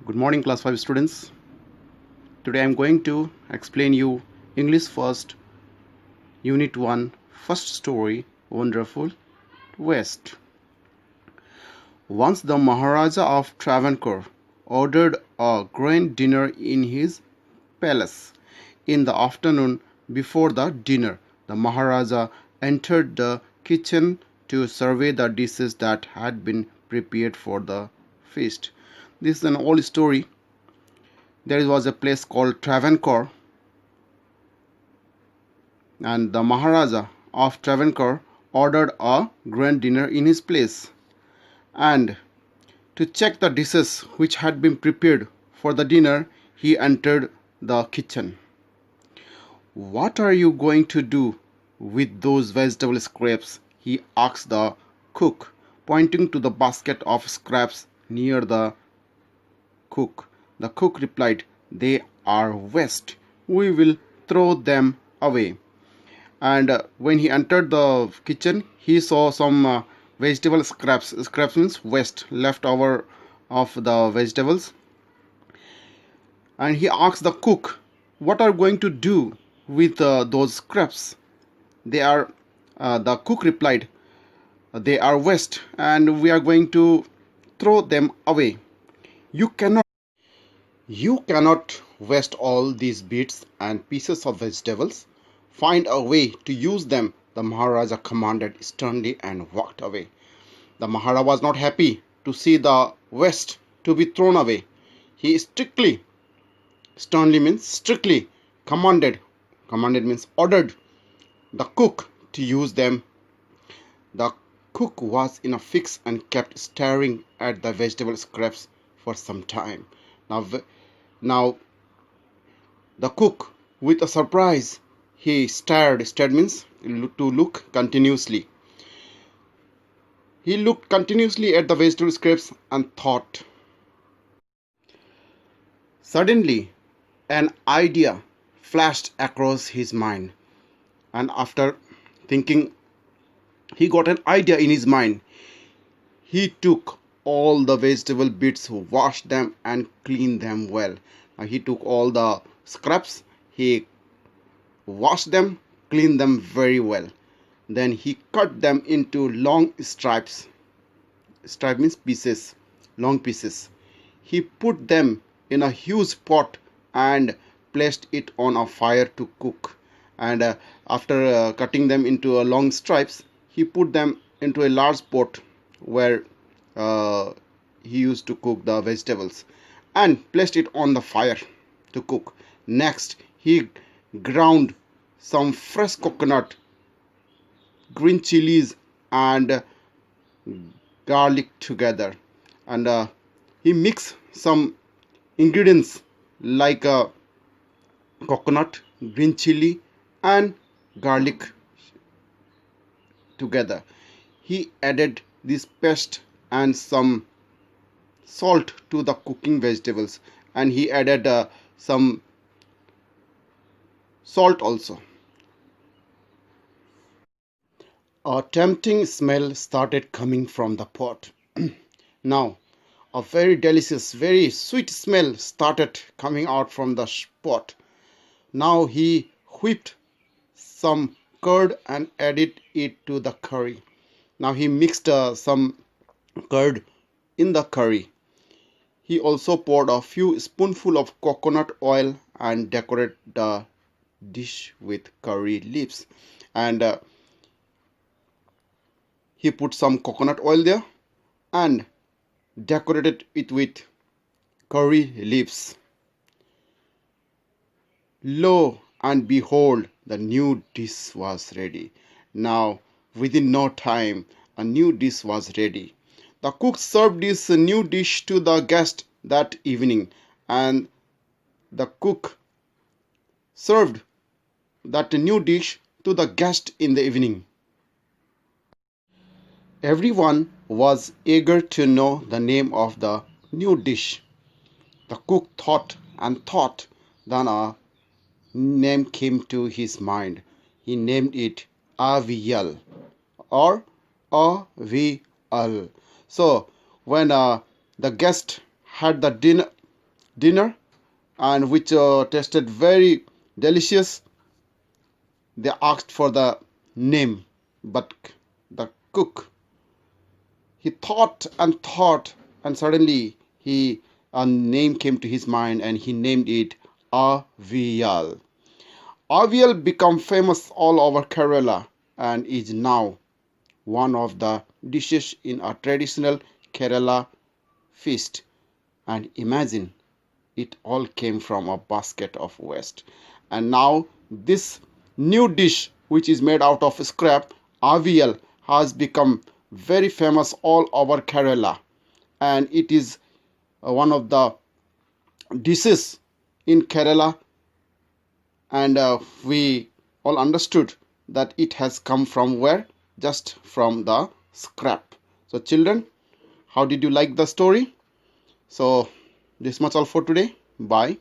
Good morning, class 5 students. Today I am going to explain you English first unit 1 first story Wonderful West. Once the Maharaja of Travancore ordered a grand dinner in his palace. In the afternoon before the dinner, the Maharaja entered the kitchen to survey the dishes that had been prepared for the feast. This is an old story. There was a place called Travancore, and the Maharaja of Travancore ordered a grand dinner in his place. And to check the dishes which had been prepared for the dinner, he entered the kitchen. "What are you going to do with those vegetable scraps?" he asked the cook, pointing to the basket of scraps near the cook. The cook replied, "They are waste. We will throw them away." And when he entered the kitchen, he saw some vegetable scraps. Scraps means waste, leftover of the vegetables. And he asked the cook, "What are you going to do with those scraps?" They are, the cook replied, "They are waste and we are going to throw them away. You cannot waste all these bits and pieces of vegetables. Find a way to use them," the Maharaja commanded sternly and walked away. The Maharaja was not happy to see the waste to be thrown away. He sternly means strictly, commanded means ordered the cook to use them. The cook was in a fix and kept staring at the vegetable scraps for some time. Now the cook, with a surprise, he stared. Stared means to look continuously. He looked continuously at the vegetable scraps and thought. Suddenly, an idea flashed across his mind, and after thinking, he got an idea in his mind. He took all the vegetable bits, washed them and cleaned them well. Now he took all the scraps, he washed them, cleaned them very well. Then he cut them into long stripes. Stripe means pieces, long pieces. He put them in a huge pot and placed it on a fire to cook. And after cutting them into long stripes, he put them into a large pot where he used to cook the vegetables and placed it on the fire to cook. Next, he ground some fresh coconut, green chilies, and garlic together, and he mixed some ingredients like coconut, green chili, and garlic together. He added this paste and some salt to the cooking vegetables, and he added some salt also. A tempting smell started coming from the pot. Now, a very delicious, very sweet smell started coming out from the pot. Now he whipped some curd and added it to the curry. Now he mixed some curd in the curry. He also poured a few spoonfuls of coconut oil and decorated the dish with curry leaves. And he put some coconut oil there and decorated it with curry leaves. Lo and behold, the new dish was ready. Now, within no time, a new dish was ready. The cook served this new dish to the guest that evening, and the cook served that new dish to the guest in the evening. Everyone was eager to know the name of the new dish. The cook thought and thought, then a name came to his mind. He named it Avial or Avial. So when the guest had the dinner, dinner, and which tasted very delicious. They asked for the name, but the cook, he thought, and suddenly a name came to his mind, and he named it Avial. Avial became famous all over Kerala and is now one of the dishes in a traditional Kerala feast. And imagine, it all came from a basket of waste. And now this new dish, which is made out of scrap, Avial, has become very famous all over Kerala, and it is one of the dishes in Kerala, and we all understood that it has come from where? Just from the scrap. So children, how did you like the story? So this much all for today. Bye.